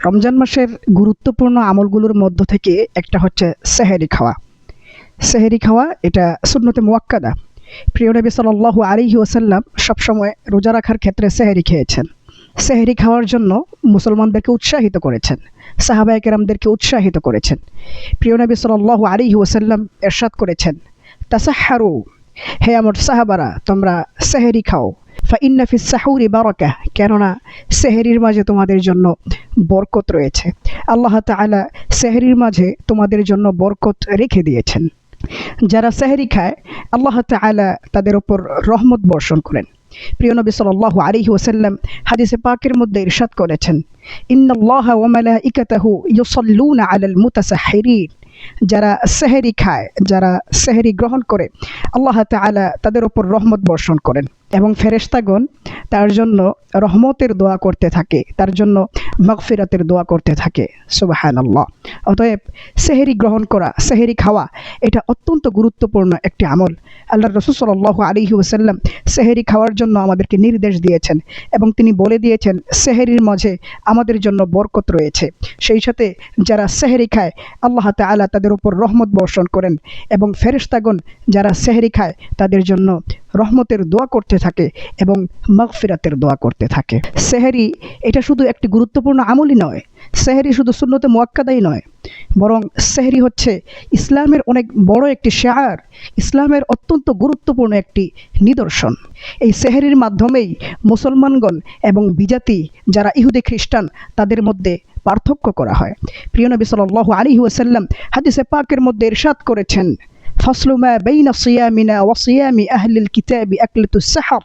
রমজান মাসের গুরুত্বপূর্ণ আমলগুলোর মধ্য থেকে একটা হচ্ছে সেহরি খাওয়া। সেহরি খাওয়া এটা সুন্নতে মুয়াক্কাদা। প্রিয় নবী সাল্লাল্লাহু আলাইহি ওয়াসাল্লাম সবসময় রোজা রাখার ক্ষেত্রে সেহরি খেয়েছেন। সেহরি খাওয়ার জন্য মুসলমানদেরকে উৎসাহিত করেছেন, সাহাবায়ে কেরামদেরকে উৎসাহিত করেছেন। প্রিয় নবী সাল্লাল্লাহু আলাইহি ওয়াসাল্লাম ইরশাদ করেছেন, তাসাহহারু, হে আমার সাহাবারা তোমরা সেহরি খাও, ফাইন্না ফিস সাহুরি বারাকাহ, কেননা সেহরির মাঝে তোমাদের জন্য বরকত রয়েছে। আল্লাহ তাআলা সেহরির মাঝে তোমাদের জন্য বরকত রেখে দিয়েছেন। যারা সেহরি খায় আল্লাহ তাআলা তাদের উপর রহমত বর্ষণ করেন। প্রিয় নবী সাল্লাল্লাহু আলাইহি ওয়াসাল্লাম হাদিসে পাকের মধ্যে ইরশাদ করেছেন, ইন্নাল্লাহা ওয়া মালাইকাতাহু ইউসাল্লুনা আলাল মুতাসাহহিরিন, যারা সেহরি খায়, যারা সেহরি গ্রহণ করে আল্লাহ তাআলা তাদের উপর রহমত বর্ষণ করেন এবং ফেরেশতাগণ তার জন্য রহমতের দোয়া করতে থাকে, তার জন্য মাগফিরাতের দোয়া করতে থাকে। সুবহানাল্লাহ। অতএব সেহরি গ্রহণ করা, সেহরি খাওয়া এটা অত্যন্ত গুরুত্বপূর্ণ একটি আমল। আল্লাহর রাসূল সাল্লাল্লাহু আলাইহি ওয়াসাল্লাম সেহরি খাওয়ার জন্য আমাদেরকে নির্দেশ দিয়েছেন এবং তিনি বলে দিয়েছেন সেহরির মাঝে আমাদের জন্য বরকত রয়েছে। সেই সাথে যারা সেহরি খায় আল্লাহ তাআলা তাদের উপর রহমত বর্ষণ করেন এবং ফেরেশতাগণ যারা সেহরি খায় তাদের জন্য রহমতের দোয়া করতে থাকে এবং মাগফিরাতের দোয়া করতে থাকে। সেহরি এটা শুধু একটি গুরুত্বপূর্ণ আমলই নয়, সেহরি শুধু সুন্নতে মুয়াক্কাদাই নয়, বরং সেহরি হচ্ছে ইসলামের অনেক বড় একটি শিআর, ইসলামের অত্যন্ত গুরুত্বপূর্ণ একটি নিদর্শন। এই সেহরির মাধ্যমেই মুসলমানগণ এবং বিজাতি যারা ইহুদি খ্রিস্টান তাদের মধ্যে পার্থক্য করা হয়। প্রিয় নবী সাল্লাল্লাহু আলাইহি ওয়াসাল্লাম হাদিসে পাকের মধ্যে ইরশাদ করেছেন, ফাসলু মা বাইনা সিয়ামিনা ওয়া সিয়ামি আহলিল কিতাবি আকলাতুস সাহর,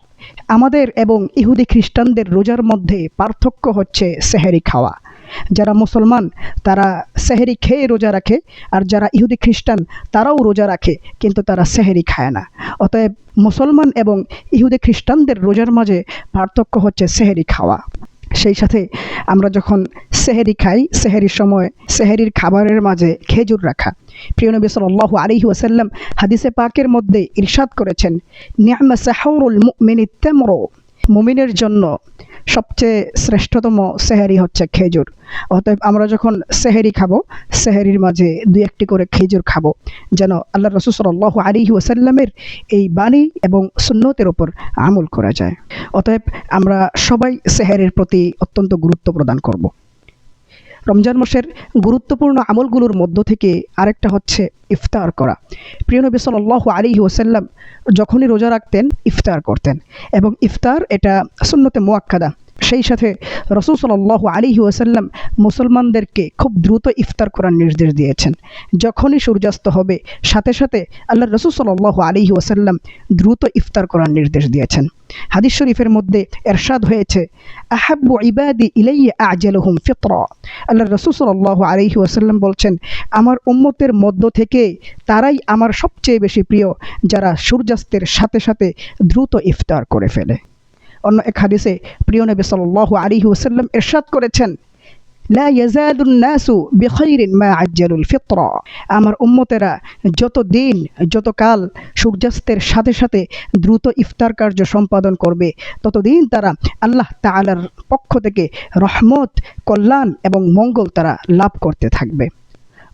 আমাদের এবং ইহুদি খ্রিস্টানদের রোজার মধ্যে পার্থক্য হচ্ছে সেহরি খাওয়া। যারা মুসলমান তারা সেহরি খেয়ে রোজা রাখে, আর যারা ইহুদি খ্রিস্টান তারাও রোজা রাখে কিন্তু তারা সেহরি খায় না। অতএব মুসলমান এবং ইহুদি খ্রিস্টানদের রোজার মাঝে পার্থক্য হচ্ছে সেহরি খাওয়া। সেই সাথে আমরা যখন সেহরি খাই, সেহরির সময় সেহরির খাবারের মাঝে খেজুর রাখা। প্রিয় নবী সাল্লাল্লাহু আলাইহি ওয়াসাল্লাম হাদিসে পাকের মধ্যে ইরশাদ করেছেন, নি'মা সাহুরুল মুমিনিত তামরু, মুমিনের জন্য সবচেয়ে শ্রেষ্ঠতম সেহরি হচ্ছে খেজুর। অতএব আমরা যখন সেহরি খাবো সেহরির মাঝে দুই একটি করে খেজুর খাবো, যেন আল্লাহর রাসূল সাল্লাল্লাহু আলাইহি ওয়াসাল্লামের এই বাণী এবং সুন্নতের উপর আমল করা যায়। অতএব আমরা সবাই সেহরির প্রতি অত্যন্ত গুরুত্ব প্রদান করব। রমজান মাসের গুরুত্বপূর্ণ আমলগুলোর মধ্য থেকে আরেকটা হচ্ছে ইফতার করা। প্রিয় নবী সাল্লাল্লাহু আলাইহি ওয়াসাল্লাম যখনই রোজা রাখতেন ইফতার করতেন এবং ইফতার এটা সুন্নতে মুয়াক্কাদা। সেই সাথে রাসূল সাল্লাল্লাহু আলাইহি ওয়াসাল্লাম মুসলমানদেরকে খুব দ্রুত ইফতার করার নির্দেশ দিয়েছেন। যখনই সূর্যাস্ত হবে সাথে সাথে আল্লাহর রাসূল সাল্লাল্লাহু আলাইহি ওয়াসাল্লাম দ্রুত ইফতার করার নির্দেশ দিয়েছেন। হাদিস শরীফের মধ্যে ইরশাদ হয়েছে, আহাব্বু ইবাদি ইলাইয়া আ'জালুহুম ফিতরা, আল্লাহর রাসূল সাল্লাল্লাহু আলাইহি ওয়াসাল্লাম বলছেন, আমার উম্মতের মধ্য থেকে তারাই আমার সবচেয়ে বেশি প্রিয় যারা সূর্যাস্তের সাথে সাথে দ্রুত ইফতার করে ফেলে। অন্য এক হাদিসে প্রিয় নবী সাল্লাল্লাহু আলাইহি ওয়াসাল্লাম ইরশাদ করেছেন, লা ইয়াজালুন নাসু বিখাইরিন মা আজ্জালুল ফিতরা, আমার উম্মতেরা যত দিন যত কাল সূর্যাস্তের সাথে সাথে দ্রুত ইফতার কার্য সম্পাদন করবে ততদিন তারা আল্লাহ তাআলার পক্ষ থেকে রহমত, কল্যাণ এবং মঙ্গল তারা লাভ করতে থাকবে।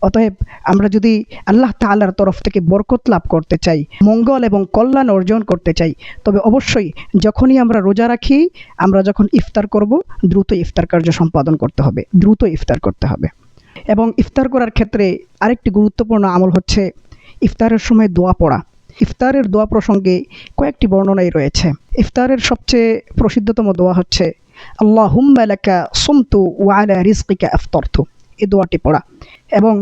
অতএব আমরা যদি আল্লাহ তাআলার তরফ থেকে বরকত লাভ করতে চাই, মঙ্গল এবং কল্যাণ অর্জন করতে চাই, তবে অবশ্যই যখনই আমরা রোজা রাখি, আমরা যখন ইফতার করব দ্রুত ইফতার কার্য সম্পাদন করতে হবে, দ্রুত ইফতার করতে হবে। এবং ইফতার করার ক্ষেত্রে আরেকটি গুরুত্বপূর্ণ আমল হচ্ছে ইফতারের সময় দোয়া পড়া। ইফতারের দোয়া প্রসঙ্গে কয়েকটি বর্ণনাই রয়েছে। ইফতারের সবচেয়ে প্রসিদ্ধতম দোয়া হচ্ছে, আল্লাহুম্মা লাকা সুমতু ওয়া আলা রিজকিকা আফতারতু, এই দোয়াটি পড়া। এবং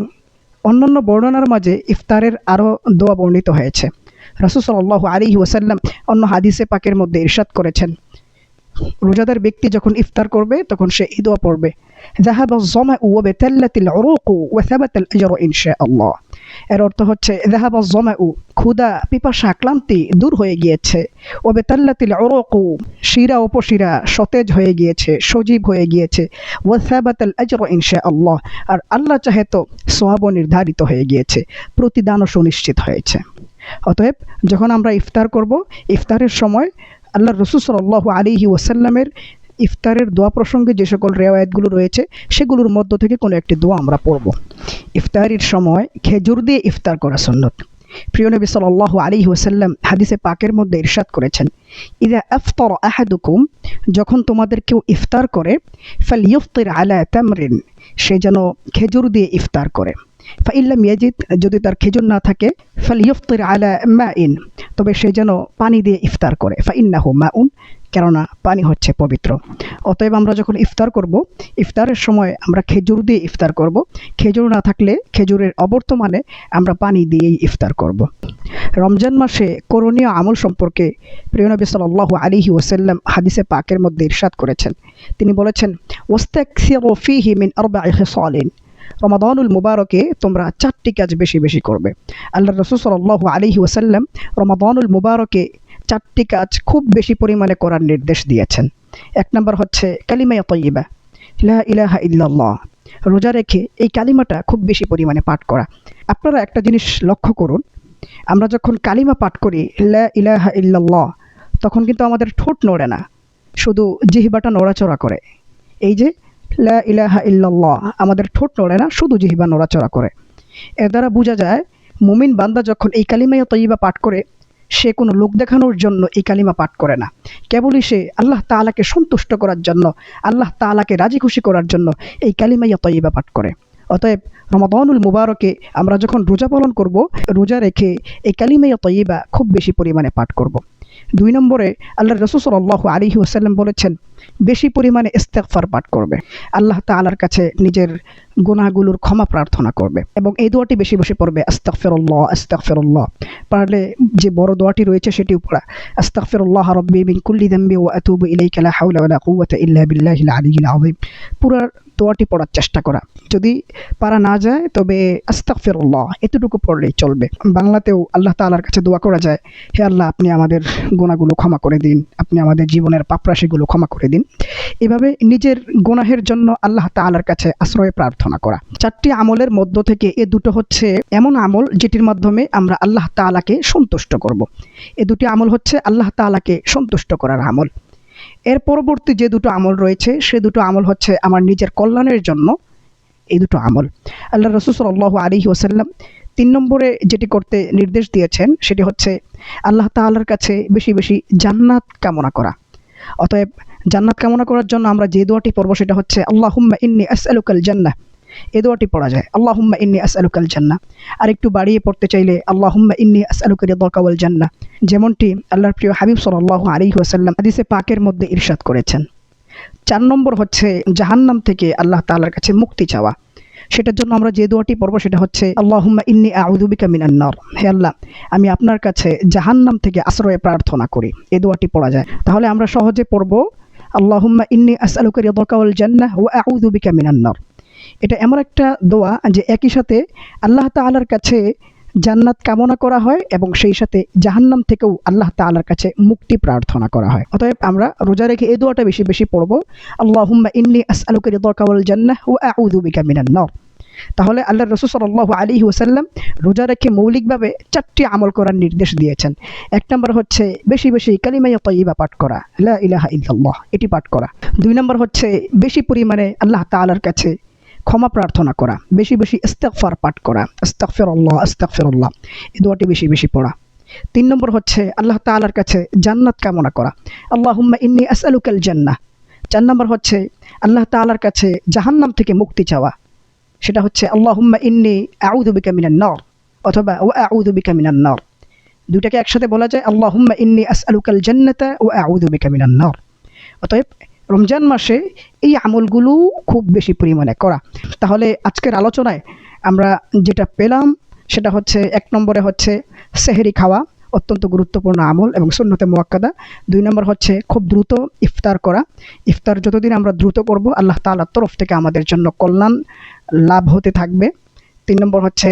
অন্যান্য বর্ণনার মাঝে ইফতারের আরও দোয়া বর্ণিত হয়েছে। রাসূল সাল্লাল্লাহু আলাইহি ওয়াসাল্লাম অন্য হাদিসে পাকের মধ্যে ইরশাদ করেছেন, রোজাদার ব্যক্তি যখন ইফতার করবে তখন সে এই দোয়া পড়বে, যাহাবা যামাউ ওয়া বাতাল্লাতিল উরুকু ওয়া সাবাতাল আজরু ইনশাআল্লাহ। এর অর্থ হচ্ছে যাহাবা যামাউ, ক্ষুধা, পিপাসা, ক্লান্তি দূর হয়ে গিয়েছে, ওয়া বাতাল্লাতিল উরুকু, শিরা উপশিরা সতেজ হয়ে গিয়েছে, সজীব হয়ে গিয়েছে, ওয়া সাবাতাল আজরু ইনশাআল্লাহ, আর আল্লাহ চাহে তো সওয়াবও নির্ধারিত হয়ে গিয়েছে, প্রতিদানও সুনিশ্চিত হয়েছে। অতএব যখন আমরা ইফতার করব, ইফতারের সময় আল্লাহর রাসূল সাল্লাল্লাহু আলাইহি ওয়াসাল্লামের ইফতারের দোয়া প্রসঙ্গে যে সকল রেওয়ায়াতগুলো রয়েছে সেগুলোর মধ্য থেকে কোনো একটি দোয়া আমরা পড়ব। ইফতারির সময় খেজুর দিয়ে ইফতার করা সুন্নত। প্রিয় নবী সাল্লাল্লাহু আলাইহি ওয়াসাল্লাম হাদিসে পাকের মধ্যে ইরশাদ করেছেন, ইযা আফতারা আহাদুকুম, যখন তোমাদের কেউ ইফতার করে, ফালইফতির আলা তামরিন, সে যেন খেজুর দিয়ে ইফতার করে। ফাইল্লাম ইয়াজিদ, যদি তার খেজুর না থাকে, ফালইফতির আলা মাইন, তবে সে যেন পানি দিয়ে ইফতার করে। ফাইন্নাহু মাউন, কেননা পানি হচ্ছে পবিত্র। অতএব আমরা যখন ইফতার করব, ইফতারের সময় আমরা খেজুর দিয়ে ইফতার করব। খেজুর না থাকলে খেজুরের অবর্তমানে আমরা পানি দিয়েই ইফতার করব। রমজান মাসে করণীয় আমল সম্পর্কে প্রিয় নবী সাল্লাল্লাহু আলাইহি ওয়াসাল্লাম হাদিসে পাকের মধ্যে ইরশাদ করেছেন। তিনি বলেছেন, ওয়াস্তাকসিরু ফীহি মিন আরবা'i খিসালিন, রমাদানুল মুবারকে তোমরা 4টি কাজ বেশি বেশি করবে। আল্লাহর রাসূল সাল্লাল্লাহু আলাইহি ওয়াসাল্লাম রমাদানুল মুবারকে 4টি কাজ খুব বেশি পরিমাণে করার নির্দেশ দিয়েছেন। 1 নম্বর হচ্ছে কালিমায়ে তাইয়্যিবা, লা ইলাহা ইল্লাল্লাহ। রোজা রেখে এই কালিমাটা খুব বেশি পরিমাণে পাঠ করা। আপনারা একটা জিনিস লক্ষ্য করুন, আমরা যখন কালিমা পাঠ করি লা ইলাহা ইল্লাল্লাহ, তখন কিন্তু আমাদের ঠোঁট নড়ে না, শুধু জিহ্বাটা নড়াচড়া করে। এই যে লা ইলাহা ইল্লাল্লাহ, আমাদের ঠোঁট নড়ে না, শুধু জিহ্বা নড়াচড়া করে। এর দ্বারা বোঝা যায় মুমিন বান্দা যখন এই কালিমায়ে তাইয়্যিবা পাঠ করে, সে কোনো লোক দেখানোর জন্য এই কালিমা পাঠ করে না, কেবলই সে আল্লাহ তাআলাকে সন্তুষ্ট করার জন্য, আল্লাহ তাআলাকে রাজি খুশি করার জন্য এই কালিমায়ে তাইয়্যিবা পাঠ করে। অতএব রমাদানুল মুবারকে আমরা যখন রোজা পালন করব, রোজা রেখে এই কালিমায়ে তাইয়্যিবা খুব বেশি পরিমাণে পাঠ করব। 2 নম্বরে আল্লাহর রাসূল সাল্লাল্লাহু আলাইহি ওয়াসাল্লাম বলেছেন, বেশি পরিমাণে ইস্তেগফার পাঠ করবে, আল্লাহ তাআলার কাছে নিজের গুনাহগুলোর ক্ষমা প্রার্থনা করবে এবং এই দোয়াটি বেশি বেশি পড়বে, আস্তাগফিরুল্লাহ আস্তাগফিরুল্লাহ। পারলে যে বড় দোয়াটি রয়েছে সেটিও পড়া, আস্তাগফিরুল্লাহ রাব্বি মিন কুল্লি যামবি ওয়া আতুবু ইলাইকা লা হাওলা ওয়া লা কুওয়াতা ইল্লা বিল্লাহিল আলিয়্যিল আযীম। পুরো দোয়াটি পড়ার চেষ্টা করা, যদি পারা না যায় তবে আস্তাগফিরুল্লাহ এতটুকু পড়লেই চলবে। বাংলাতেও আল্লাহ তাআলার কাছে দোয়া করা যায়, হে আল্লাহ আপনি আমাদের গুনাহগুলো ক্ষমা করে দিন, আপনি আমাদের জীবনের পাপরাশিগুলো ক্ষমা করে দিন। এভাবে নিজের গুনাহের জন্য আল্লাহ তাআলার কাছে আশ্রয় প্রার্থনা করা। 4টি আমলের মধ্য থেকে এ দুটো হচ্ছে এমন আমল যেটির মাধ্যমে আমরা আল্লাহ তাআলাকে সন্তুষ্ট করব। এ দুটি আমল হচ্ছে আল্লাহ তাআলাকে সন্তুষ্ট করার আমল। এর পরবর্তী যে দুটো আমল রয়েছে সে দুটো আমল হচ্ছে আমার নিজের কল্যাণের জন্য। এই দুটো আমল আল্লাহর রাসূল সাল্লাল্লাহু আলাইহি ওয়াসাল্লাম 3 নম্বরে যেটি করতে নির্দেশ দিয়েছেন সেটি হচ্ছে আল্লাহ তাআলার কাছে বেশি বেশি জান্নাত কামনা করা। অতএব জান্নাত কামনা করার জন্য আমরা যে দোয়াটি পড়ব সেটা হচ্ছে আল্লাহুম্মা ইন্নী আসআলুকাল জান্নাহ। এই দোয়াটি পড়া যায়, আল্লাহুম্মা ইন্নী আসআলুকাল জান্নাহ। আর একটু বাড়িয়ে পড়তে চাইলে আল্লাহুম্মা ইন্নী আসআলুকা রিদাকা ওয়াল জান্নাহ, যেমনটি আল্লাহর প্রিয় হাবিব সাল্লাল্লাহু আলাইহি ওয়াসাল্লাম হাদিসে পাকের মধ্যে ইরশাদ করেছেন। 4 নম্বর হচ্ছে জাহান্নাম থেকে আল্লাহ তাআলার কাছে মুক্তি চাওয়া। সেটার জন্য আমরা যে দোয়াটি পড়ব সেটা হচ্ছে আল্লাহুম্মা ইন্নী আউযু বিকা মিনান নার, হে আল্লাহ আমি আপনার কাছে জাহান্নাম থেকে আশ্রয় প্রার্থনা করি। এই দোয়াটি পড়া যায়। তাহলে আমরা সহজে পড়ব আল্লাহুম্মা ইন্নী আসআলুকা রিদাকা ওয়াল জান্নাহ ওয়া আউযু বিকা মিনান নার। এটা এমন একটা দোয়া যে একই সাথে আল্লাহ তাআলার কাছে জান্নাত কামনা করা হয় এবং সেই সাথে জাহান্নাম থেকেও আল্লাহ তাআলার কাছে মুক্তি প্রার্থনা করা হয়। অতএব আমরা রোজা রেখে এই দোয়াটা বেশি বেশি পড়ব, আল্লাহুম্মা ইন্নী আসআলুকা রিদাকা ওয়াল জান্নাহ ওয়া আউযু বিকা মিনান নার। তাহলে আল্লাহর রাসূল সাল্লাল্লাহু আলাইহি ওয়াসাল্লাম রোজা রেখে মৌলিকভাবে 4টি আমল করার নির্দেশ দিয়েছেন। 1 নম্বর হচ্ছে বেশি বেশি কালিমায়ে তাইয়্যিবা পাঠ করা, লা ইলাহা ইল্লাল্লাহ এটি পাঠ করা। 2 নম্বর হচ্ছে বেশি পরিমাণে আল্লাহ তাআলার কাছে ক্ষমা প্রার্থনা করা, বেশি বেশি ইস্তিগফার পাঠ করা, আস্তাগফিরুল্লাহ আস্তাগফিরুল্লাহ এই দোয়াটি বেশি বেশি পড়া। 3 নম্বর হচ্ছে আল্লাহ তাআলার কাছে জান্নাত কামনা করা, আল্লাহুম্মা ইন্নী আসআলুকাল জান্নাহ। 4 নম্বর হচ্ছে আল্লাহ তাআলার কাছে জাহান্নাম থেকে মুক্তি চাওয়া, সেটা হচ্ছে আল্লাহুম্মা ইন্নী আউযু বিকা মিনান নার অথবা ওয়া আউযু বিকা মিনান নার। দুইটাকে একসাথে বলা যায়, আল্লাহুম্মা ইন্নী আসআলুকাল জান্নাতা ওয়া আউযু বিকা মিনান নার। অতএব রমজান মাসে এই আমলগুলো খুব বেশি পরিমাণে করা। তাহলে আজকের আলোচনায় আমরা যেটা পেলাম সেটা হচ্ছে 1 নম্বরে হচ্ছে সেহরি খাওয়া, অত্যন্ত গুরুত্বপূর্ণ আমল এবং সুন্নতে মুআক্কাদা। 2 নম্বর হচ্ছে খুব দ্রুত ইফতার করা। ইফতার যতদিন আমরা দ্রুত করব আল্লাহ তাআলার তরফ থেকে আমাদের জন্য কল্যাণ লাভ হতে থাকবে। 3 নম্বর হচ্ছে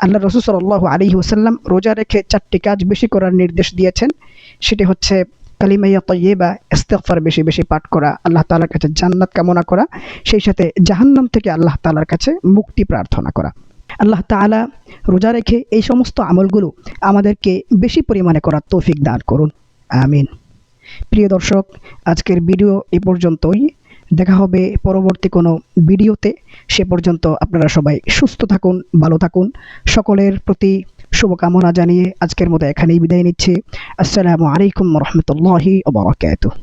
আল্লাহর রাসূল সাল্লাল্লাহু আলাইহি ওয়াসাল্লাম রোজা রেখে 4টি কাজ বেশি করার নির্দেশ দিয়েছেন। সেটি হচ্ছে কালিমায়ে তাইয়্যিবা, ইস্তিগফার বেশি বেশি পাঠ করা, আল্লাহ তাআলার কাছে জান্নাত কামনা করা, সেই সাথে জাহান্নাম থেকে আল্লাহ তাআলার কাছে মুক্তি প্রার্থনা করা। আল্লাহ তাআলা রোজা রেখে এই সমস্ত আমলগুলো আমাদেরকে বেশি পরিমাণে করার তৌফিক দান করুন, আমিন। প্রিয় দর্শক, আজকের ভিডিও এ পর্যন্তই। দেখা হবে পরবর্তী কোনো ভিডিওতে। সে পর্যন্ত আপনারা সবাই সুস্থ থাকুন, ভালো থাকুন। সকলের প্রতি শুভকামনা জানিয়ে আজকের মতো এখানেই বিদায় নিচ্ছি। আসসালামু আলাইকুম ওয়া রাহমাতুল্লাহি ওয়া বারাকাতুহু।